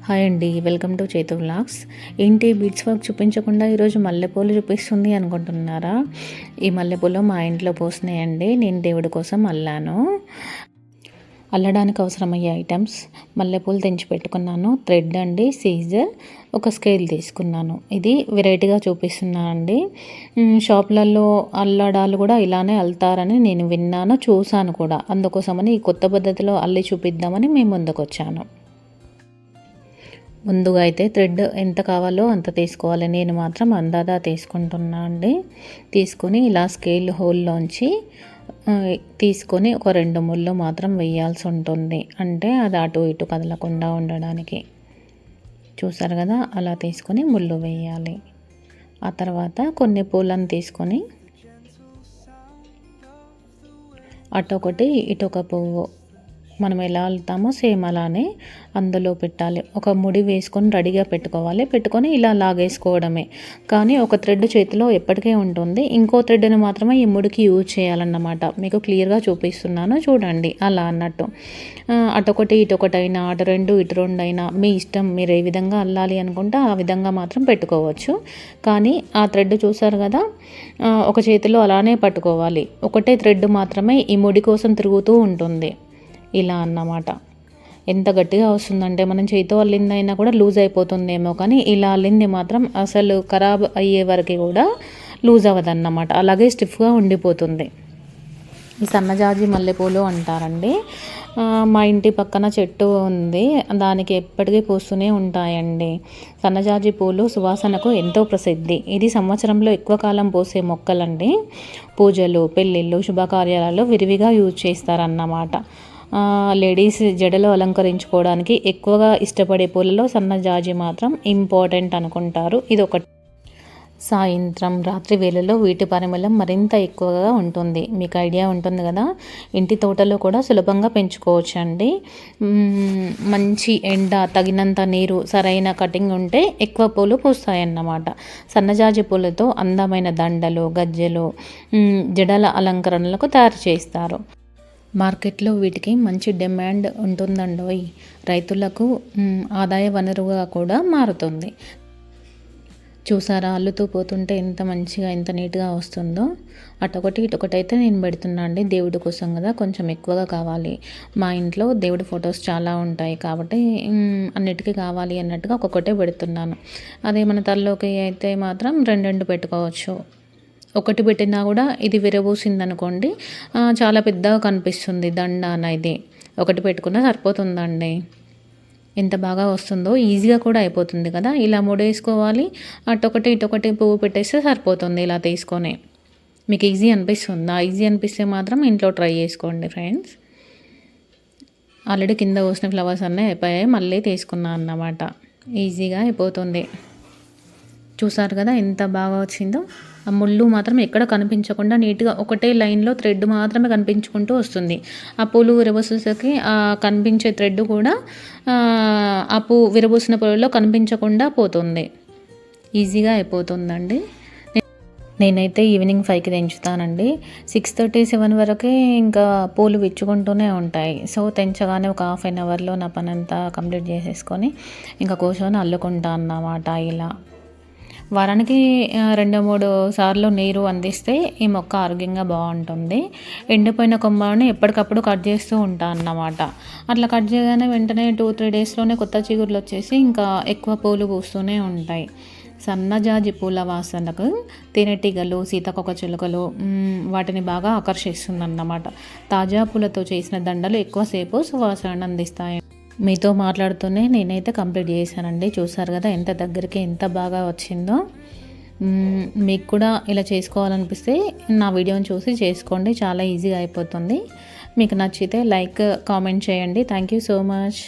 Hi అండి, welcome to చేతు vlogs. ఏంటి బీడ్స్ వర్క్ చూపించకుండా ఈరోజు మల్లెపూలు చూపిస్తుంది అనుకుంటున్నారా? ఈ మల్లెపూలు మా ఇంట్లో పోసినాయండి. నేను దేవుడి కోసం అల్లాను. అల్లడానికి అవసరమయ్యే ఐటమ్స్: మల్లెపూలు తెంచి పెట్టుకున్నాను, థ్రెడ్ అండి, సీజర్, ఒక స్కేల్ తీసుకున్నాను. ఇది వెరైటీగా చూపిస్తున్నాను అండి. షాప్లలో అల్లడాలు కూడా ఇలానే అల్లుతారని నేను విన్నాను, చూశాను కూడా. అందుకోసమని ఈ కొత్త పద్ధతిలో అల్లి చూపిద్దామని మేము ముందుకు వచ్చాను. ముందుగా అయితే థ్రెడ్ ఎంత కావాలో అంత తీసుకోవాలి. నేను మాత్రం అందాదా తీసుకుంటున్నా అండి. తీసుకొని ఇలా స్కేల్ హోల్లోంచి తీసుకొని ఒక 2 ముళ్ళు మాత్రం వేయాల్సి ఉంటుంది. అంటే అది అటు ఇటు కదలకుండా ఉండడానికి. చూసారు కదా, అలా తీసుకొని ముళ్ళు వేయాలి. ఆ తర్వాత కొన్ని పూలను తీసుకొని అటొకటి ఇటొక పువ్వు మనం ఎలా అల్లుతామో సేమ్ అలానే అందులో పెట్టాలి. ఒక ముడి వేసుకొని రెడీగా పెట్టుకొని ఇలా లాగేసుకోవడమే. కానీ ఒక థ్రెడ్ చేతిలో ఎప్పటికీ ఉంటుంది. ఇంకో థ్రెడ్ని మాత్రమే ఈ ముడికి యూజ్ చేయాలన్నమాట. మీకు క్లియర్గా చూపిస్తున్నాను చూడండి, అలా అన్నట్టు. అటొకటి ఇటొకటి అయినా, అటు 2 ఇటు 2 అయినా మీ ఇష్టం. మీరు ఏ విధంగా అల్లాలి అనుకుంటే ఆ విధంగా మాత్రం పెట్టుకోవచ్చు. కానీ ఆ థ్రెడ్ చూసారు కదా, ఒక చేతిలో అలానే పట్టుకోవాలి. ఒకటే థ్రెడ్ మాత్రమే ఈ ముడి కోసం తిరుగుతూ ఉంటుంది. ఇలా అన్నమాట. ఎంత గట్టిగా వస్తుందంటే మనం చేతితో అల్లిందైనా కూడా లూజ్ అయిపోతుందేమో, కానీ ఇలా అల్లింది మాత్రం అసలు ఖరాబ్ అయ్యే వరకు కూడా లూజ్ అవ్వదన్నమాట. అలాగే స్టిఫ్గా ఉండిపోతుంది. ఈ సన్నజాజి మల్లెపూలు అంటారండి. మా ఇంటి పక్కన చెట్టు ఉంది, దానికి ఎప్పటికీ పూస్తూనే ఉంటాయండి. సన్నజాజి పూలు సువాసనకు ఎంతో ప్రసిద్ధి. ఇది సంవత్సరంలో ఎక్కువ కాలం పూసే మొక్కలండి. పూజలు, పెళ్ళిళ్ళు, శుభకార్యాలలో విరివిగా యూజ్ చేస్తారన్నమాట. లేడీస్ జడలో అలంకరించుకోవడానికి ఎక్కువగా ఇష్టపడే పూలలో సన్నజాజి మాత్రం ఇంపార్టెంట్ అనుకుంటారు. ఇది ఒక సాయంత్రం, రాత్రి వేళల్లో వీటి పరిమళం మరింత ఎక్కువగా ఉంటుంది. మీకు ఐడియా ఉంటుంది కదా. ఇంటి తోటలో కూడా సులభంగా పెంచుకోవచ్చు అండి. మంచి ఎండ, తగినంత నీరు, సరైన కటింగ్ ఉంటే ఎక్కువ పూలు పూస్తాయన్నమాట. సన్నజాజి పూలతో అందమైన దండలు, గజ్జెలు, జడల అలంకరణలకు తయారు చేస్తారు. మార్కెట్లో వీటికి మంచి డిమాండ్ ఉంటుందండి. రైతులకు ఆదాయ వనరుగా కూడా మారుతుంది. చూసారా, అల్లుతూ పోతుంటే ఎంత మంచిగా, ఎంత నీట్గా వస్తుందో. అటొకటి ఇటొకటి అయితే నేను పెడుతున్నా అండి. దేవుడి కోసం కదా, కొంచెం ఎక్కువగా కావాలి. మా ఇంట్లో దేవుడి ఫొటోస్ చాలా ఉంటాయి కాబట్టి అన్నిటికీ కావాలి అన్నట్టుగా ఒక్కొక్కటే పెడుతున్నాను. అదే మన తలలోకి అయితే మాత్రం 2 పెట్టుకోవచ్చు. ఒకటి పెట్టినా కూడా ఇది విరబూసిందనుకోండి, చాలా పెద్దగా కనిపిస్తుంది దండ అనేది. ఒకటి పెట్టుకున్నా సరిపోతుందండి. ఎంత బాగా వస్తుందో, ఈజీగా కూడా అయిపోతుంది కదా. ఇలా ముడేసుకోవాలి, అటొకటి ఇటొకటి పువ్వు పెట్టేస్తే సరిపోతుంది. ఇలా తీసుకొని మీకు ఈజీ అనిపిస్తుందా? ఈజీ అనిపిస్తే మాత్రం ఇంట్లో ట్రై చేసుకోండి ఫ్రెండ్స్. ఆల్రెడీ కింద పోసిన ఫ్లవర్స్ అన్నీ అయిపోయాయి, మళ్ళీ తీసుకున్నాను అన్నమాట. ఈజీగా అయిపోతుంది. చూసారు కదా ఎంత బాగా వచ్చిందో. ఆ ముళ్ళు మాత్రం ఎక్కడ కనిపించకుండా నీట్గా ఒకటే లైన్లో థ్రెడ్ మాత్రమే కనిపించుకుంటూ వస్తుంది. ఆ పూలు విరబూసేసరికి ఆ కనిపించే థ్రెడ్ కూడా ఆ విరబూసిన పూలలో కనిపించకుండా పోతుంది. ఈజీగా అయిపోతుందండి. నేనైతే ఈవినింగ్ 5కి తెంచుతానండి. 6:30, 7 వరకే ఇంకా పూలు విచ్చుకుంటూనే ఉంటాయి. సో తెంచగానే ఒక హాఫ్ అన్ అవర్లో నా పని అంతా కంప్లీట్ చేసేసుకొని ఇంకా కూర్చొని అల్లుకుంటా అన్నమాట. ఇలా వారానికి 2-3 సార్లు నీరు అందిస్తే ఈ మొక్క ఆరోగ్యంగా బాగుంటుంది. ఎండిపోయిన కొమ్మని ఎప్పటికప్పుడు కట్ చేస్తూ ఉంటాను అన్నమాట. అట్లా కట్ చేయగానే వెంటనే 2-3 డేస్లోనే కొత్త చిగుర్లు వచ్చేసి ఇంకా ఎక్కువ పూలు పూస్తూనే ఉంటాయి. సన్నజాజి పూల వాసనకు తేనెటీగలు, సీతాకోకచిలుకలు వాటిని బాగా ఆకర్షిస్తుందన్నమాట. తాజా పూలతో చేసిన దండలు ఎక్కువసేపు సువాసన అందిస్తాయి. మీతో మాట్లాడుతూనే నేనైతే కంప్లీట్ చేశానండి. చూసారు కదా ఎంత దగ్గరికి, ఎంత బాగా వచ్చిందో. మీకు కూడా ఇలా చేసుకోవాలనిపిస్తే నా వీడియోని చూసి చేసుకోండి, చాలా ఈజీగా అయిపోతుంది. మీకు నచ్చితే లైక్, కామెంట్ చేయండి. Thank you so much.